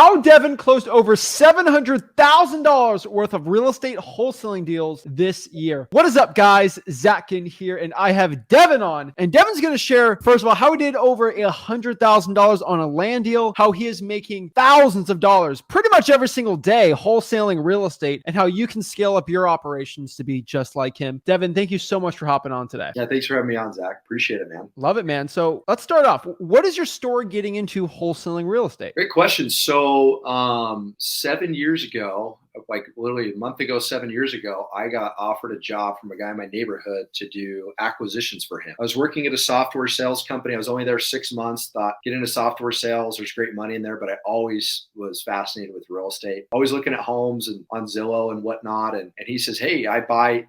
how Devin closed over $700,000 worth of real estate wholesaling deals this year. What is up, guys? Zach Ginn here, and I have Devin on. And Devin's going to share, first of all, how he did over $100,000 on a land deal, how he is making thousands of dollars pretty much every single day wholesaling real estate, and how you can scale up your operations to be just like him. Devin, thank you so much for hopping on today. Yeah, thanks for having me on, Zach. Appreciate it, man. Love it, man. So let's start off. What is your story getting into wholesaling real estate? Great question. So 7 years ago, like literally a month ago, 7 years ago, I got offered a job from a guy in my neighborhood to do acquisitions for him. I was working at a software sales company. I was only there 6 months, thought get into software sales, there's great money in there, but I always was fascinated with real estate, always looking at homes and on Zillow and whatnot. And he says, hey, I buy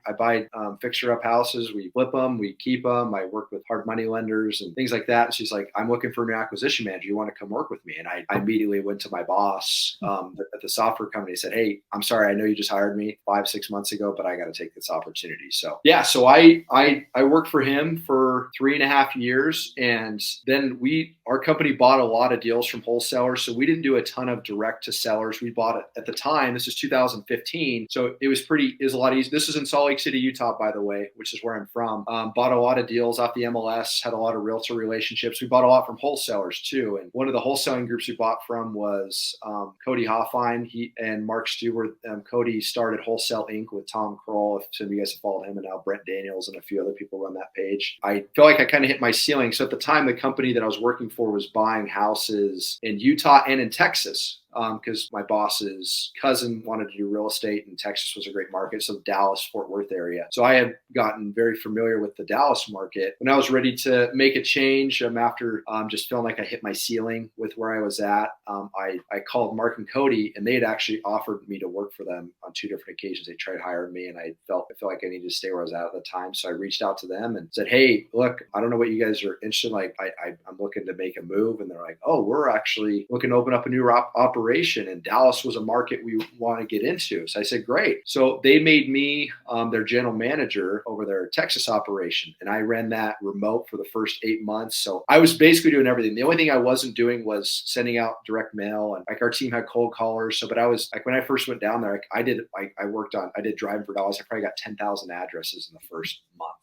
fixer up houses. We flip them, we keep them. I work with hard money lenders and things like that. And she's like, I'm looking for a new acquisition manager. You want to come work with me? And I immediately went to my boss at the software company and said, hey, I'm sorry, I know you just hired me 5-6 months ago, but I got to take this opportunity. So yeah, so I worked for him for 3.5 years, and then our company bought a lot of deals from wholesalers. So we didn't do a ton of direct to sellers. We bought it at the time. This is 2015, so it was a lot easier. This is in Salt Lake City, Utah, by the way, which is where I'm from. Bought a lot of deals off the MLS, had a lot of realtor relationships. We bought a lot from wholesalers too, and one of the wholesaling groups we bought from was Cody Hoffine. He and Mark Stewart. Cody started Wholesale Inc. with Tom Kroll. If some of you guys have followed him, and now Brent Daniels and a few other people run that page. I feel like I kind of hit my ceiling. So at the time, the company that I was working for was buying houses in Utah and in Texas. Because my boss's cousin wanted to do real estate, and Texas was a great market. So Dallas, Fort Worth area. So I had gotten very familiar with the Dallas market. When I was ready to make a change after just feeling like I hit my ceiling with where I was at, I called Mark and Cody, and they had actually offered me to work for them on 2 different occasions. They tried hiring me, and I felt like I needed to stay where I was at the time. So I reached out to them and said, hey, look, I don't know what you guys are interested in. Like, I'm looking to make a move. And they're like, oh, we're actually looking to open up a new operation. And Dallas was a market we want to get into. So I said, great. So they made me their general manager over their Texas operation. And I ran that remote for the first 8 months. So I was basically doing everything. The only thing I wasn't doing was sending out direct mail. And like our team had cold callers. So, but I was like, when I first went down there, I did driving for Dallas. I probably got 10,000 addresses in the first month.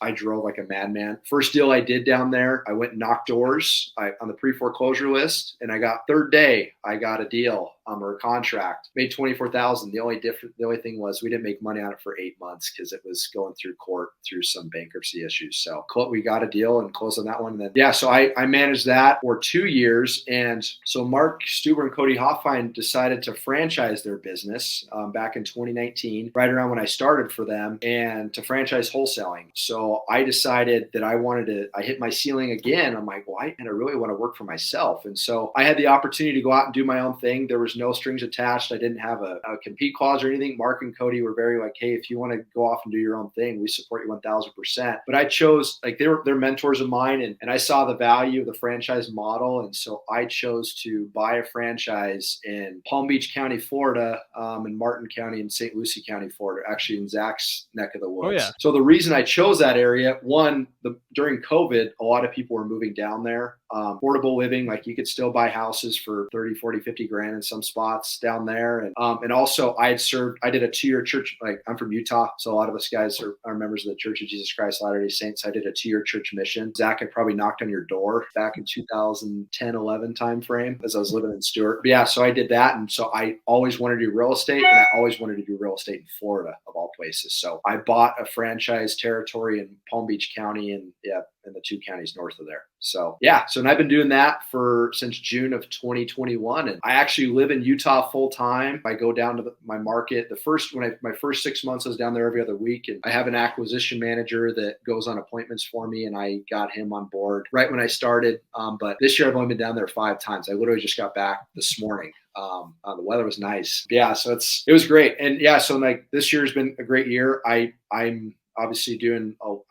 I drove like a madman. First deal I did down there, I went and knocked doors on the pre-foreclosure list, and third day, I got a deal or a contract, made $24,000. The only thing was we didn't make money on it for 8 months because it was going through court through some bankruptcy issues. So we got a deal and closed on that one. And then, yeah, so I managed that for 2 years. And so Mark Stuber and Cody Hoffine decided to franchise their business back in 2019, right around when I started for them, and to franchise wholesaling. So I decided that I hit my ceiling again. I'm like, well, I really want to work for myself. And so I had the opportunity to go out and do my own thing. There was no strings attached. I didn't have a compete clause or anything. Mark and Cody were very like, hey, if you want to go off and do your own thing, we support you 1000%. But I chose, like, they're mentors of mine, and I saw the value of the franchise model. And so I chose to buy a franchise in Palm Beach County, Florida, in Martin County and St. Lucie County, Florida, actually in Zach's neck of the woods. Oh, yeah. So the reason I chose that area, during COVID, a lot of people were moving down there. Affordable living, like you could still buy houses for 30, 40, 50 grand in some spots down there. And also I did a 2-year church, like I'm from Utah. So a lot of us guys are members of the Church of Jesus Christ Latter-day Saints. I did a 2-year church mission. Zach had probably knocked on your door back in 2010, 11 timeframe as I was living in Stewart. But yeah, so I did that. And so I always wanted to do real estate, and I always wanted to do real estate in Florida of all places. So I bought a franchise territory in Palm Beach County and the 2 counties north of there. So yeah, so and I've been doing that since June of 2021, and I actually live in Utah full time. I go down to my market. My first 6 months, I was down there every other week, and I have an acquisition manager that goes on appointments for me, and I got him on board right when I started. But this year I've only been down there 5 times. I literally just got back this morning. The weather was nice. Yeah, so it was great, and yeah, so like this year's been a great year. obviously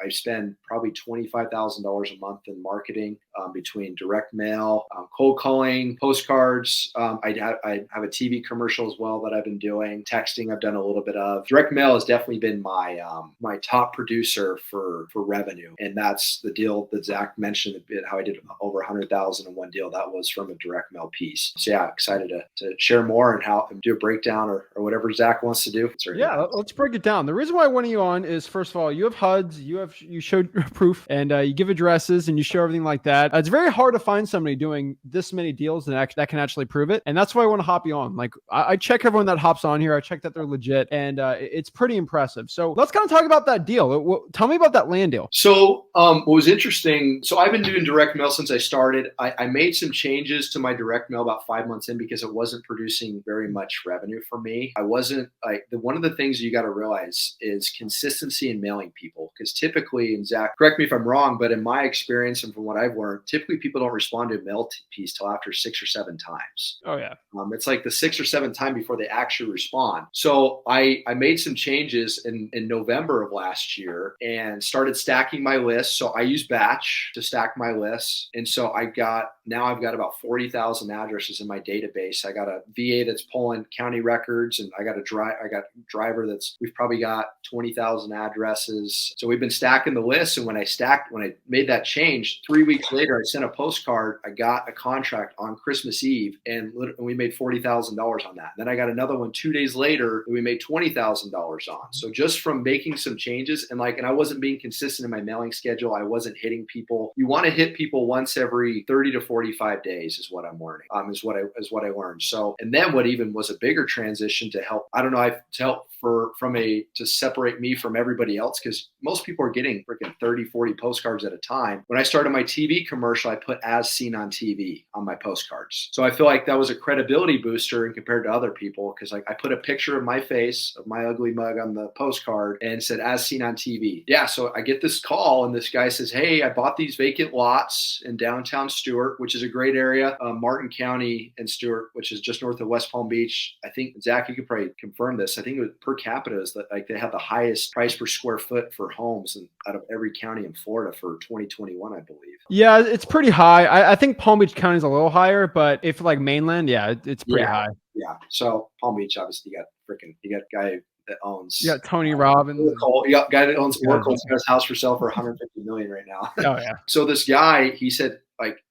I spend probably $25,000 a month in marketing between direct mail, cold calling, postcards. I have a TV commercial as well that I've been doing. Texting, I've done a little bit of. Direct mail has definitely been my top producer for revenue, and that's the deal that Zach mentioned a bit. How I did over 100,000 in one deal. That was from a direct mail piece. So yeah, excited to share more and do a breakdown or whatever Zach wants to do. Yeah, let's break it down. The reason why I wanted you on is, first of all, you have HUDs, you showed proof, and you give addresses and you show everything like that. It's very hard to find somebody doing this many deals that can actually prove it, and that's why I want to hop you on. Like I check everyone that hops on here. I check that they're legit, and it's pretty impressive. So let's kind of talk about that deal. Tell me about that land deal. So what was interesting, so I've been doing direct mail since I started. I made some changes to my direct mail about 5 months in because it wasn't producing very much revenue for me. I wasn't one of the things you got to realize is consistency in mailing people, because typically, and Zach, correct me if I'm wrong, but in my experience and from what I've learned, typically people don't respond to a mail piece till after 6 or 7 times. Oh yeah. It's like the 6th or 7th time before they actually respond. So I made some changes in November of last year and started stacking my list. So I use batch to stack my list. And so I've got about 40,000 addresses in my database. I got a VA that's pulling county records, and I got a driver we've probably got 20,000 addresses. So we've been stacking the list. And when I made that change, 3 weeks later, I sent a postcard. I got a contract on Christmas Eve, and we made $40,000 on that. Then I got another one 2 days later that we made $20,000 on. So just from making some changes, and I wasn't being consistent in my mailing schedule. I wasn't hitting people. You want to hit people once every 30 to 45 days is what I'm learning. Is what I learned. So, and then what even was a bigger transition to help, to separate me from everybody else, because most people are getting freaking 30, 40 postcards at a time. When I started my TV commercial, I put as seen on TV on my postcards. So I feel like that was a credibility booster in compared to other people, because I put a picture of my face, of my ugly mug on the postcard and said as seen on TV. Yeah, so I get this call and this guy says, hey, I bought these vacant lots in downtown Stuart, which is a great area, Martin County and Stuart, which is just north of West Palm Beach. I think, Zach, you could probably confirm this. I think it was per capita is that they have the highest price per square foot for homes out of every county in Florida for 2021, I believe. Yeah, it's pretty high. I think Palm Beach County is a little higher, but if mainland, yeah, it's pretty high. Yeah. So Palm Beach, obviously, you got guy that owns. You got Tony Robbins. Oracle. You got guy that owns Oracle. He's got his house for sale for $150 million right now. Oh yeah. So this guy, he said,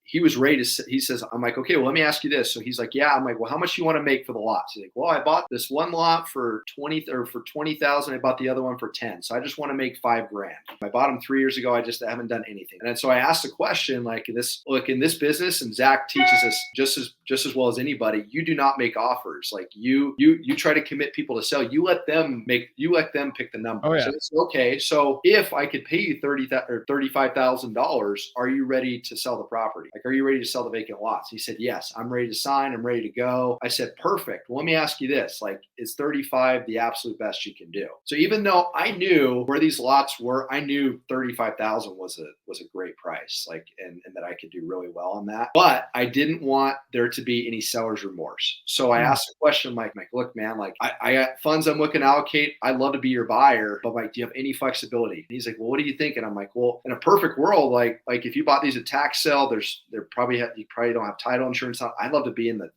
he was ready to, he says, I'm like, okay, well, let me ask you this. So he's like, yeah. I'm like, well, how much do you want to make for the lots? He's like, well, I bought this one lot for 20,000. I bought the other one for 10. So I just want to make $5,000. I bought them 3 years ago. I haven't done anything. And then, so I asked the question, in this business, and Zach teaches us just as well as anybody, you do not make offers. You try to commit people to sell. You let them pick the number. Oh, yeah. So it's okay. So if I could pay you $35,000, are you ready to sell the property? Are you ready to sell the vacant lots? He said, yes, I'm ready to sign. I'm ready to go. I said, perfect. Well, let me ask you this, is 35 the absolute best you can do? So even though I knew where these lots were, I knew 35,000 was a great price, and that I could do really well on that. But I didn't want there to be any seller's remorse. So I asked a question, look, man, I got funds I'm looking to allocate. I'd love to be your buyer, but do you have any flexibility? And he's like, well, what are you thinking? I'm like, well, in a perfect world, if you bought these at tax sale, you probably don't have title insurance. I'd love to be in the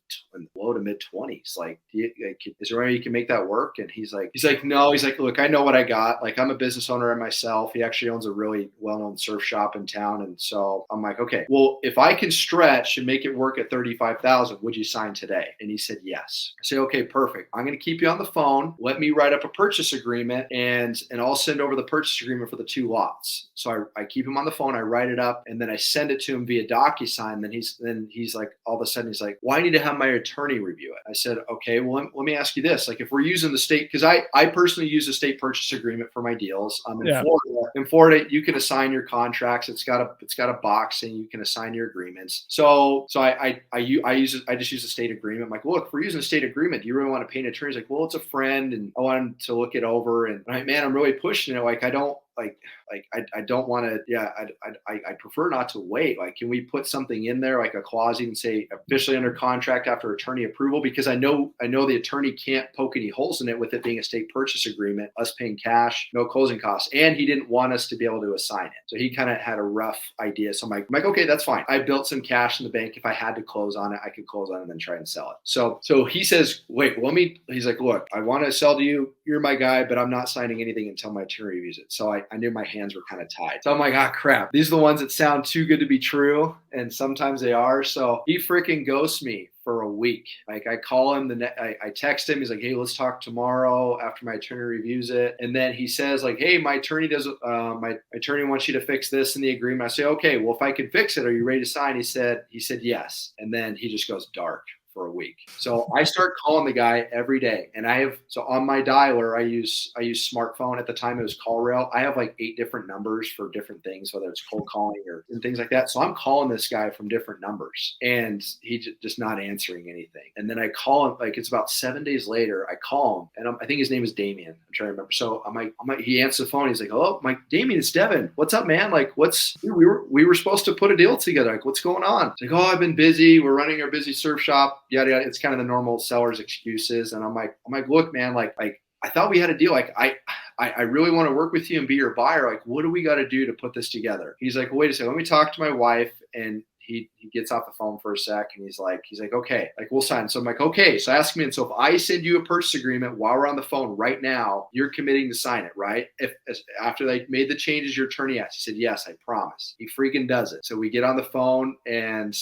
low to mid 20s. Is there any way you can make that work? And he's like, no. He's like, look, I know what I got. I'm a business owner myself. He actually owns a really well-known surf shop in town. And so I'm like, okay, well, if I can stretch and make it work at 35,000, would you sign today? And he said, yes. I say, okay, perfect. I'm going to keep you on the phone. Let me write up a purchase agreement and I'll send over the purchase agreement for the 2 lots. So I keep him on the phone. I write it up and then I send it to him via DocuSign. Then he's like, all of a sudden he's like, well, I need to have my attorney review it. I said, okay, well, let me ask you this. If we're using the state, because I personally use a state purchase agreement for my deals. In Florida, you can assign your contracts. It's got a box and you can assign your agreements. So I just use a state agreement. I'm like, look, if we're using a state agreement, do you really want to pay an attorney? He's like, well, it's a friend and I want him to look it over. And I'm like, man, I'm really pushing it. I don't want to, I prefer not to wait. Like, can we put something in there, like a clause, even say officially under contract after attorney approval? Because I know the attorney can't poke any holes in it with it being a state purchase agreement, us paying cash, no closing costs. And he didn't want us to be able to assign it. So he kind of had a rough idea. So I'm like, okay, that's fine. I built some cash in the bank. If I had to close on it, I could close on it and then try and sell it. So he says, wait, he's like, look, I want to sell to you. You're my guy, but I'm not signing anything until my attorney reviews it. So I knew my hands were kind of tied. So I'm like, crap. These are the ones that sound too good to be true. And sometimes they are. So he freaking ghosts me for a week. Like, I call him, I text him. He's like, hey, let's talk tomorrow after my attorney reviews it. And then he says like, hey, my attorney wants you to fix this in the agreement. I say, okay, well, if I can fix it, are you ready to sign? He said yes. And then he just goes dark for a week. So I start calling the guy every day. And so on my dialer, I use smartphone. At the time it was CallRail. I have like 8 different numbers for different things, whether it's cold calling and things like that. So I'm calling this guy from different numbers and he's just not answering anything. And then I call him, like, it's about 7 days later, I call him and I think his name is Damien. I'm trying to remember. So I'm like, he answers the phone. He's like, hello, Damien, it's Devin. What's up, man? Like, we were supposed to put a deal together. Like, what's going on? It's like, I've been busy. We're running our busy surf shop. Yada, yada. It's kind of the normal seller's excuses. And I'm like, look, man, like I thought we had a deal. Like, I really want to work with you and be your buyer. Like, what do we got to do to put this together? He's like, well, wait a second. Let me talk to my wife. And he gets off the phone for a sec and he's like, okay, like, we'll sign. So I'm like, okay. So ask me. And so if I send you a purchase agreement while we're on the phone right now, you're committing to sign it, right? If after they made the changes your attorney asked, he said, yes, I promise. He freaking does it. So we get on the phone and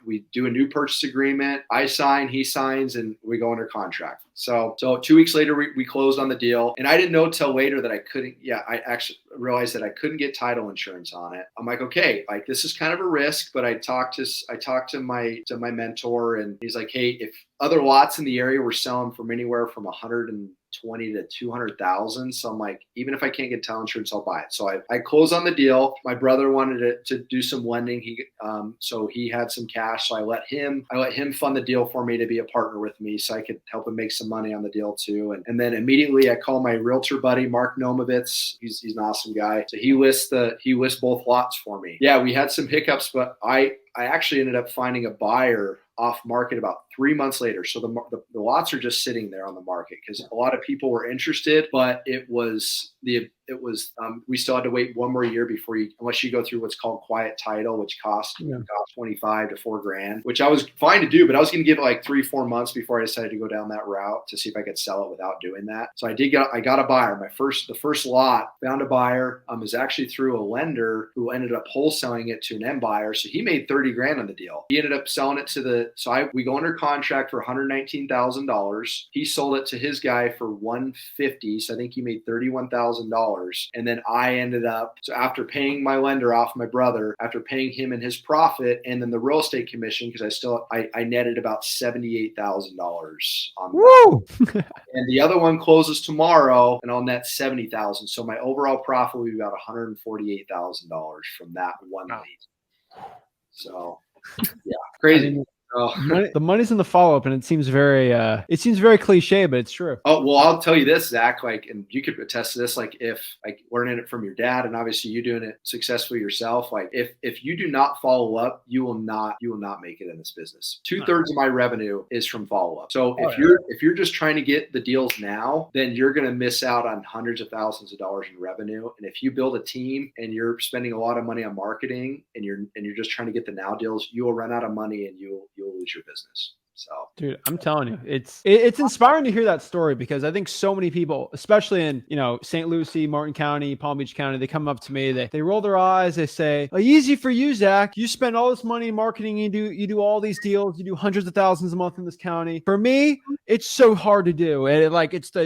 we do a new purchase agreement. I sign, he signs, and we go under contract. So 2 weeks later, we closed on the deal. And I didn't know till later that I couldn't. Yeah, I actually realized that I couldn't get title insurance on it. I'm like, okay, like, this is kind of a risk, but I talked to my mentor, and he's like, hey, if other lots in the area were selling from anywhere from 120 to 200,000. So I'm like, even if I can't get title insurance, I'll buy it. So I closed on the deal. My brother wanted to do some lending. So he had some cash. So I let him fund the deal for me to be a partner with me, so I could help him make some money on the deal too. And then immediately I call my realtor buddy, Mark Nomovitz. He's an awesome guy. So he lists both lots for me. Yeah, we had some hiccups, but I actually ended up finding a buyer off market about 3 months later. So the lots are just sitting there on the market because a lot of people were interested, but we still had to wait 1 more year unless you go through what's called quiet title, which cost $25 to $4,000, which I was fine to do, but I was going to give it like 3-4 months before I decided to go down that route to see if I could sell it without doing that. So I got a buyer. The first lot, found a buyer, is actually through a lender who ended up wholesaling it to an end buyer. So he made $30,000 on the deal. He ended up selling it we go under contract for $119,000. He sold it to his guy for $150,000. So I think he made $31,000. And then I ended up, so after paying my lender off, my brother, after paying him and his profit, and then the real estate commission, because I netted about $78,000 on that. And the other one closes tomorrow, and I'll net $70,000. So my overall profit will be about $148,000 from that one lead. So yeah, crazy. The money's in the follow-up, and it seems very cliche, but it's true. Oh, well, I'll tell you this, Zach, and you could attest to this, if learning it from your dad, and obviously you doing it successfully yourself, if you do not follow up, you will not make it in this business. 2/3 of my revenue is from follow-up. So if you're just trying to get the deals now, then you're going to miss out on hundreds of thousands of dollars in revenue. And if you build a team and you're spending a lot of money on marketing and you're just trying to get the now deals, you will run out of money and you'll lose your business. So, dude, I'm telling you, it's inspiring to hear that story, because I think so many people, especially in, St. Lucie, Martin County, Palm Beach County, they come up to me, they roll their eyes, they say, oh, easy for you, Zach. You spend all this money in marketing, you do all these deals, you do hundreds of thousands a month in this county. For me, it's so hard to do. And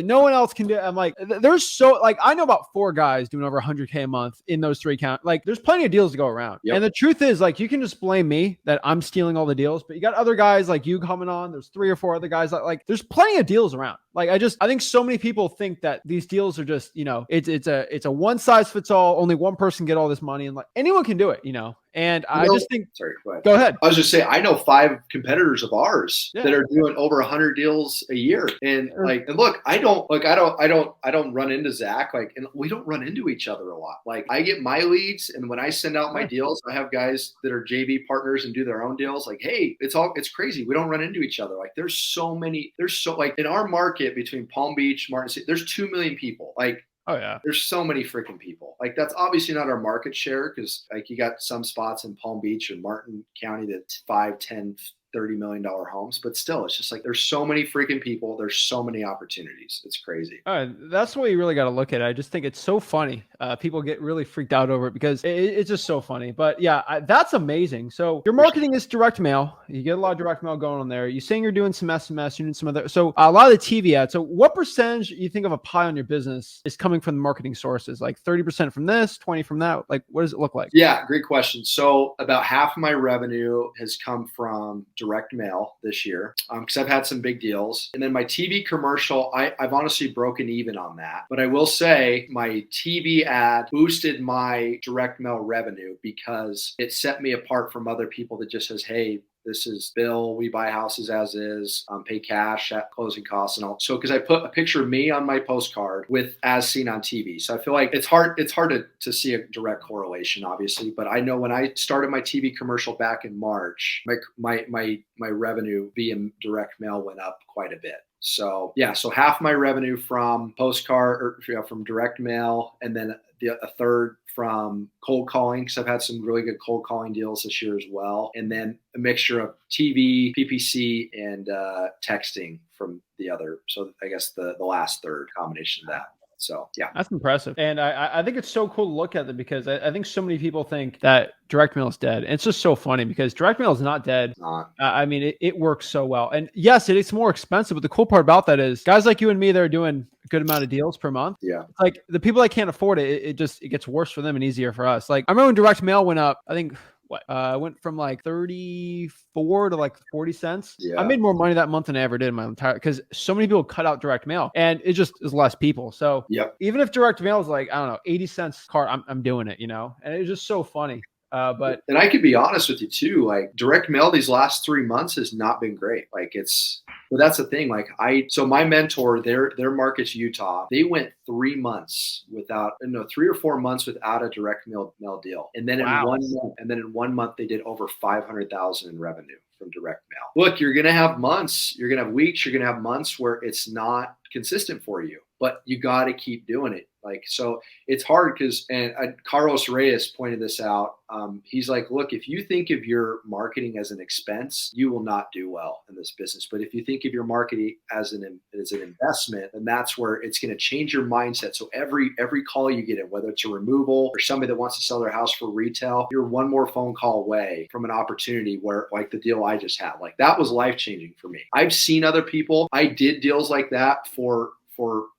no one else can do it. I'm like, I know about 4 guys doing over 100K a month in those 3 counties. There's plenty of deals to go around. Yep. And the truth is, you can just blame me that I'm stealing all the deals, but you got other guys like you coming on. There's 3 or 4 other guys there's plenty of deals around. I think so many people think that these deals are just, it's a one size fits all. Only one person get all this money, and anyone can do it, And You I know, just think, sorry, go ahead. go ahead. I was just saying, I know 5 competitors of ours Yeah. that are doing over 100 deals a year. And like, and look, I don't run into Zach, like, and we don't run into each other a lot. Like, I get my leads, and when I send out my deals, I have guys that are JV partners and do their own deals. Like, hey, it's crazy. We don't run into each other. Like, there's like in our market between Palm Beach, Martin City, there's 2 million people. Like, Oh yeah. there's so many freaking people. Like, that's obviously not our market share, because like you got some spots in Palm Beach and Martin County that's 5, 10, $30 million homes, but still, it's just like there's so many freaking people. There's so many opportunities. It's crazy. That's the way you really got to look at it. I just think it's so funny. People get really freaked out over it because it's just so funny. But yeah, that's amazing. So your marketing is direct mail. You get a lot of direct mail going on there. You're saying you're doing some SMS, you're doing some other. So a lot of the TV ads. So what percentage you think of a pie on your business is coming from the marketing sources? Like 30% from this, 20 from that? Like, what does it look like? Yeah, great question. So about half of my revenue has come from direct mail this year, because I've had some big deals. And then my TV commercial, I've honestly broken even on that. But I will say my TV ad boosted my direct mail revenue because it set me apart from other people that just says, hey, this is Bill. We buy houses as is, pay cash at closing costs and all. So, because I put a picture of me on my postcard with as seen on TV. So I feel like it's hard to see a direct correlation, obviously. But I know when I started my TV commercial back in March, my revenue via direct mail went up quite a bit. So yeah, so half my revenue from postcard or from direct mail, and then a third from cold calling, because I've had some really good cold calling deals this year as well. And then a mixture of TV, PPC, and texting from the other. So I guess the last third combination of that. So yeah, that's impressive. And I think it's so cool to look at it because I think so many people think that direct mail is dead. And it's just so funny because direct mail is not dead. I mean, it works so well. And yes, it's more expensive. But the cool part about that is guys like you and me that are doing a good amount of deals per month. Yeah. It's like the people that can't afford it, it gets worse for them and easier for us. Like I remember when direct mail went up, I think went from like 34 to like 40 cents. Yeah. I made more money that month than I ever did in my entire, because so many people cut out direct mail and it just is less people. So even if direct mail is like, I don't know, 80 cents cart, I'm doing it, and it's just so funny. But I could be honest with you too, like direct mail these last 3 months has not been great. Like but that's the thing. Like so my mentor, their market's Utah. They went 3 months 3 or 4 months without a direct mail deal. And then in 1 month, they did over 500,000 in revenue from direct mail. Look, you're going to have months, you're going to have weeks, you're going to have months where it's not consistent for you, but you got to keep doing it. Like, so it's hard because, and Carlos Reyes pointed this out. He's like, look, if you think of your marketing as an expense, you will not do well in this business. But if you think of your marketing as an investment, then that's where it's going to change your mindset. So every call you get in, whether it's a removal or somebody that wants to sell their house for retail, you're one more phone call away from an opportunity where, like the deal I just had, like that was life-changing for me. I've seen other people, I did deals like that for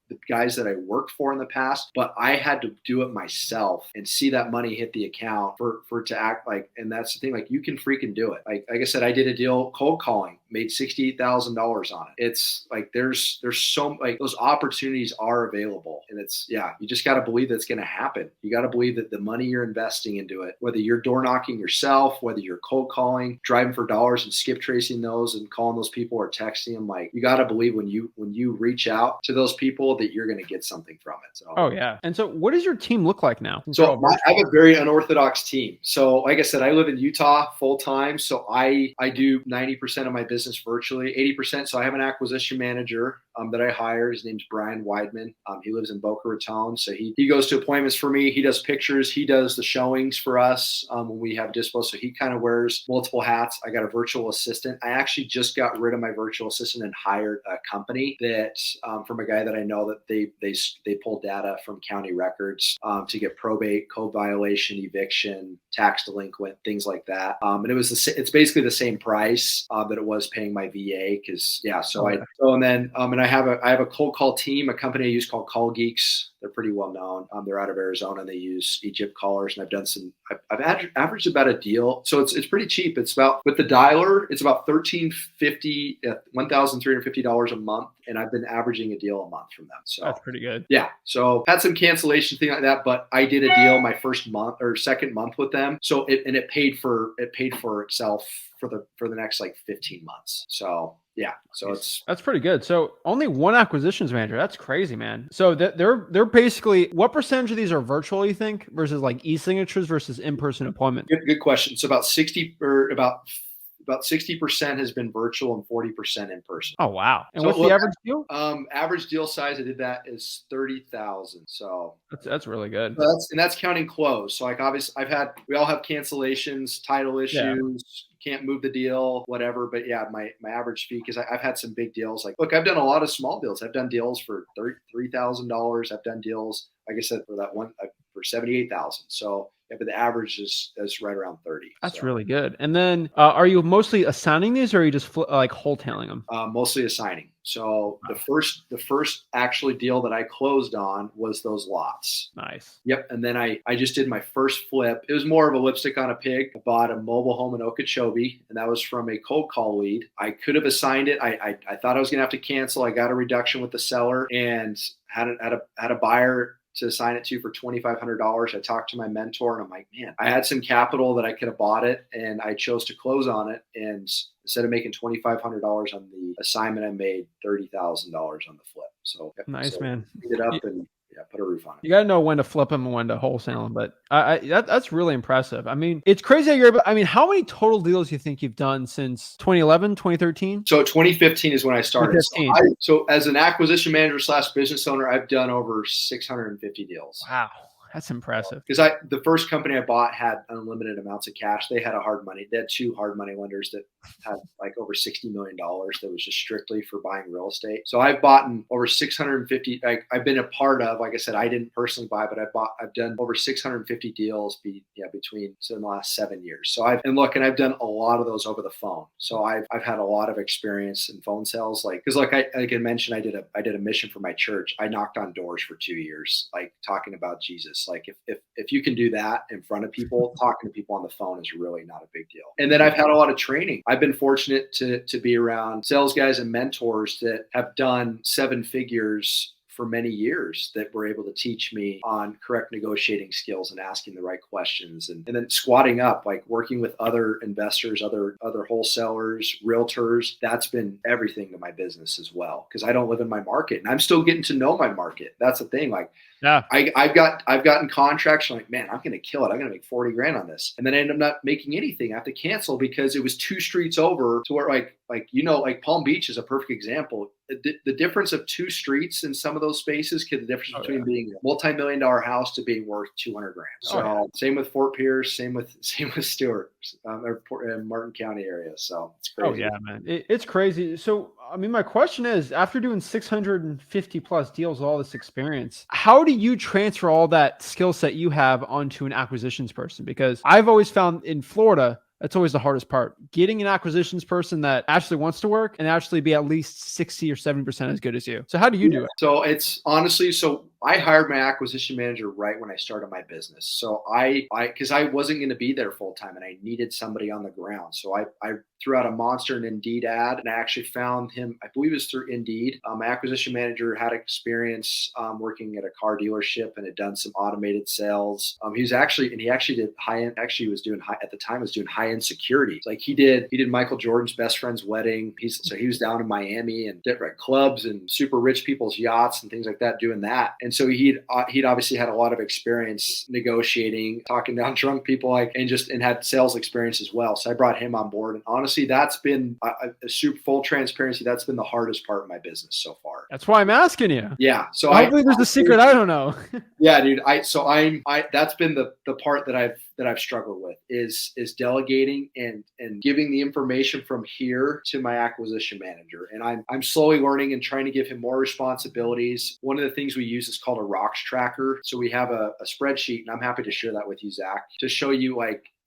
the guys that I worked for in the past, but I had to do it myself and see that money hit the account for it to act like, and that's the thing, like you can freaking do it. Like I said, I did a deal cold calling, made $68,000 on it. It's like, there's so like those opportunities are available, and it's, you just got to believe that's going to happen. You got to believe that the money you're investing into it, whether you're door knocking yourself, whether you're cold calling, driving for dollars and skip tracing those and calling those people or texting them, like you got to believe when you reach out to those people that you're going to get something from it. So, And so what does your team look like now? So I have a very unorthodox team. So like I said, I live in Utah full time. So I do 90% of my business virtually, 80%. So I have an acquisition manager that I hire. His name's Brian Weidman. He lives in Boca Raton. So he goes to appointments for me. He does pictures. He does the showings for us when we have dispo. So he kind of wears multiple hats. I got a virtual assistant. I actually just got rid of my virtual assistant and hired a company that from a guy that I know that they pull data from county records to get probate, code violation, eviction, tax delinquent, things like that. And it's basically the same price that it was paying my VA. And I have a cold call team, a company I use called Call Geeks. They're pretty well known. They're out of Arizona. They use Egypt callers, and I've done some. I've averaged about a deal, so it's pretty cheap. It's about with the dialer, it's about $1,350, $1,350 a month, and I've been averaging a deal a month from them. So that's pretty good. Yeah. So had some cancellation thing like that, but I did a deal my first month or second month with them. So it paid for itself for the next like 15 months. So yeah, so that's pretty good. So only one acquisitions manager. That's crazy, man. So they're basically, what percentage of these are virtual, you think, versus like e-signatures versus in-person appointment? Good question. So about 60% has been virtual and 40% in person. Oh, wow. And what's the average deal? Average deal size I did that is 30,000. So that's really good. That's counting close. So like obviously we all have cancellations, title issues, can't move the deal, whatever. But yeah, my average fee, because I've had some big deals. Like, look, I've done a lot of small deals. I've done deals for $3,000. I've done deals, like I said, for that one for 78,000. So yeah, but the average is right around 30. That's really good. And then are you mostly assigning these, or are you just like wholetailing them? Mostly assigning. So the first actually deal that I closed on was those lots. Nice. Yep. And then I just did my first flip. It was more of a lipstick on a pig. I bought a mobile home in Okeechobee, and that was from a cold call lead. I could have assigned it. I thought I was going to have to cancel. I got a reduction with the seller and had a buyer to assign it to for $2,500. I talked to my mentor, and I'm like, man, I had some capital that I could have bought it, and I chose to close on it. And instead of making $2,500 on the assignment, I made $30,000 on the flip. So nice, man. Pick it up and put a roof on it. You got to know when to flip them and when to wholesale them. But that's really impressive. I mean, it's crazy that you're able. I mean, how many total deals do you think you've done since 2011, 2013? So 2015 is when I started. So as an acquisition manager / business owner, I've done over 650 deals. Wow. That's impressive. Because the first company I bought had unlimited amounts of cash. They had they had two hard money lenders that had like over $60 million that was just strictly for buying real estate. So I've bought over 650. I've been a part of, like I said, I didn't personally buy, but I've done over 650 deals between in the last 7 years. So I've done a lot of those over the phone. So I've had a lot of experience in phone sales, because I mentioned, I did a mission for my church. I knocked on doors for 2 years, like talking about Jesus. Like if you can do that in front of people, talking to people on the phone is really not a big deal. And then I've had a lot of training. I've been fortunate to be around sales guys and mentors that have done 7 figures for many years that were able to teach me on correct negotiating skills and asking the right questions, and then squatting up, like working with other investors, other wholesalers, realtors. That's been everything to my business as well, because I don't live in my market and I'm still getting to know my market. That's the thing. Like, yeah, I've gotten contracts. I'm like, man, I'm going to kill it. I'm going to make 40 grand on this. And then I end up not making anything. I have to cancel because it was 2 streets over to where like Palm Beach is a perfect example. The difference of 2 streets in some of those spaces the difference between being a multi-million-dollar house to being worth 200 grand. So same with Fort Pierce, same with Stewart, or Martin County area. So it's crazy. Oh yeah, man, it's crazy. So I mean, my question is, after doing 650 plus deals, with all this experience, how do you transfer all that skill set you have onto an acquisitions person? Because I've always found in Florida, that's always the hardest part. Getting an acquisitions person that actually wants to work and actually be at least 60 or 70% as good as you. So how do you do it? So it's honestly, I hired my acquisition manager right when I started my business. So because I wasn't going to be there full time and I needed somebody on the ground. So I threw out a monster and Indeed ad, and I actually found him, I believe it was through Indeed. My acquisition manager had experience working at a car dealership and had done some automated sales. He actually did high-end, actually was doing high-end security. Like he did Michael Jordan's best friend's wedding. He was down in Miami and different clubs and super rich people's yachts and things like that, doing that. And so he'd obviously had a lot of experience negotiating, talking down drunk people, and had sales experience as well. So I brought him on board. And honestly, that's been a super full transparency. That's been the hardest part of my business so far. That's why I'm asking you. Yeah. So hopefully there's a secret I don't know. Yeah, dude. That's been the part that I've struggled with is delegating and giving the information from here to my acquisition manager. And I'm slowly learning and trying to give him more responsibilities. One of the things we use is called a rocks tracker. So we have a spreadsheet, and I'm happy to share that with you, Zach, to show you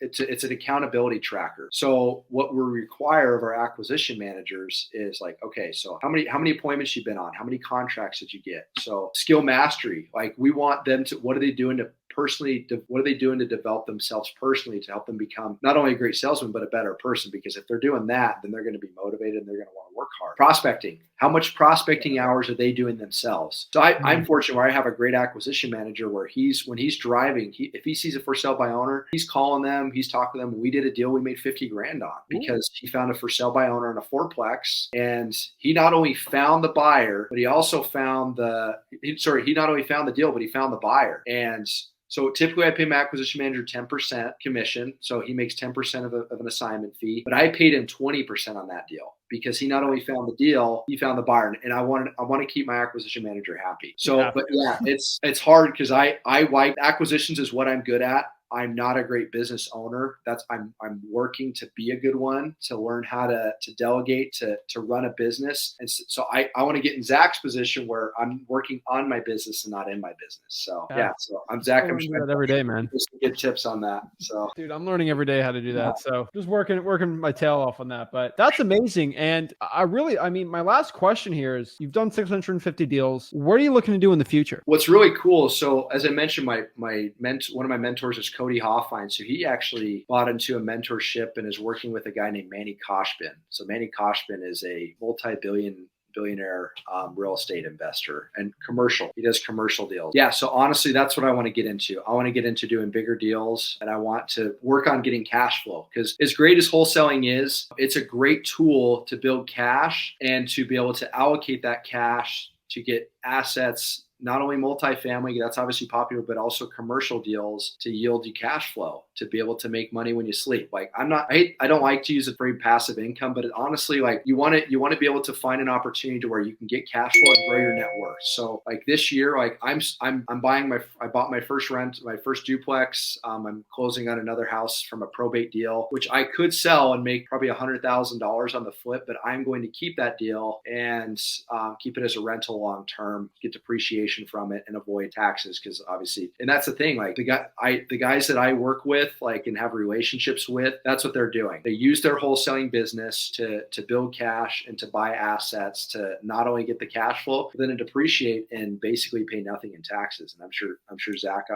it's an accountability tracker. So what we require of our acquisition managers is like, okay, so how many appointments you've been on? How many contracts did you get? So skill mastery, like we want them to, what are they doing to what are they doing to develop themselves personally to help them become not only a great salesman, but a better person? Because if they're doing that, then they're going to be motivated and they're going to want to work hard. Prospecting, how much prospecting hours are they doing themselves? So I'm fortunate where I have a great acquisition manager where when he's driving, if he sees a for sale by owner, he's calling them, he's talking to them. We did a deal we made 50 grand on because he found a for sale by owner in a fourplex. And he not only found the buyer, but he also found he not only found the deal, but he found the buyer. And so typically I pay my acquisition manager 10% commission. So he makes 10% of an assignment fee, but I paid him 20% on that deal because he not only found the deal, he found the buyer. And I want to keep my acquisition manager happy. So, but yeah, it's hard because I like acquisitions is what I'm good at. I'm not a great business owner. I'm working to be a good one, to learn how to delegate, to run a business. And so I want to get in Zach's position where I'm working on my business and not in my business. So so I'm Zach. I'm that every day, man. Just to get tips on that. So dude, I'm learning every day how to do that. So just working my tail off on that. But that's amazing. And I mean, my last question here is you've done 650 deals. What are you looking to do in the future? What's really cool. So as I mentioned, one of my mentors is Cody Hoffine. So he actually bought into a mentorship and is working with a guy named Manny Koshbin. So Manny Koshbin is a billionaire real estate investor and commercial. He does commercial deals. Yeah. So honestly, that's what I want to get into. I want to get into doing bigger deals and I want to work on getting cash flow because as great as wholesaling is, it's a great tool to build cash and to be able to allocate that cash to get assets, not only multifamily, that's obviously popular, but also commercial deals to yield you cash flow, to be able to make money when you sleep. Like I don't like to use the phrase passive income, but honestly, like you want to be able to find an opportunity to where you can get cash flow and grow your net worth. So like this year, like I bought my first duplex. I'm closing on another house from a probate deal, which I could sell and make probably $100,000 on the flip, but I'm going to keep that deal and keep it as a rental long term, get depreciation from it and avoid taxes. Cause obviously, and that's the thing, like the guys that I work with, like, and have relationships with, that's what they're doing. They use their wholesaling business to build cash and to buy assets to not only get the cash flow, but then to depreciate and basically pay nothing in taxes. And I'm sure Zach,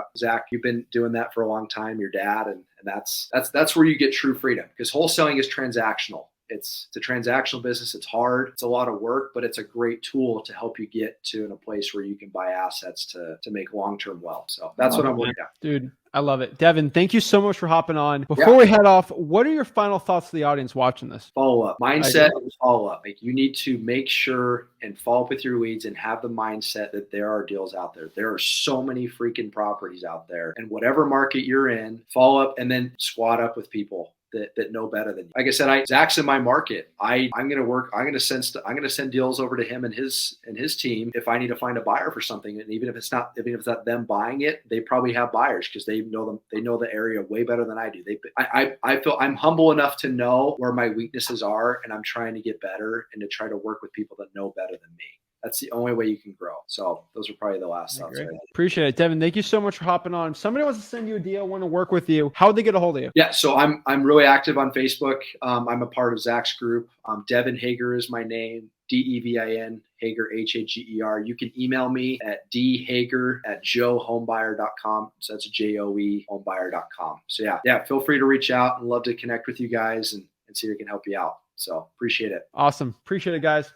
you've been doing that for a long time, your dad, and that's where you get true freedom because wholesaling is transactional. It's a transactional business. It's hard. It's a lot of work, but it's a great tool to help you get to in a place where you can buy assets to make long-term wealth. So that's what I'm working on. Dude, I love it. Devin, thank you so much for hopping on. Before we head off, what are your final thoughts to the audience watching this? Follow up. Mindset and follow up. Like you need to make sure and follow up with your leads and have the mindset that there are deals out there. There are so many freaking properties out there. And whatever market you're in, follow up and then squat up with people that know better than you. Like I said, Zach's in my market. I'm going to send deals over to him and his team if I need to find a buyer for something. And even if it's not them buying it, they probably have buyers because they know the area way better than I do. I feel I'm humble enough to know where my weaknesses are, and I'm trying to get better and to try to work with people that know better than me. That's the only way you can grow. So those are probably the last thoughts. Appreciate it. Devin, thank you so much for hopping on. If somebody wants to send you a deal, want to work with you, how would they get a hold of you? Yeah, so I'm really active on Facebook. I'm a part of Zach's group. Devin Hager is my name, Devin Hager, Hager. You can email me at dhager@joehomebuyer.com. So that's JOE homebuyer.com. So yeah, feel free to reach out and love to connect with you guys and see if we can help you out. So appreciate it. Awesome. Appreciate it, guys.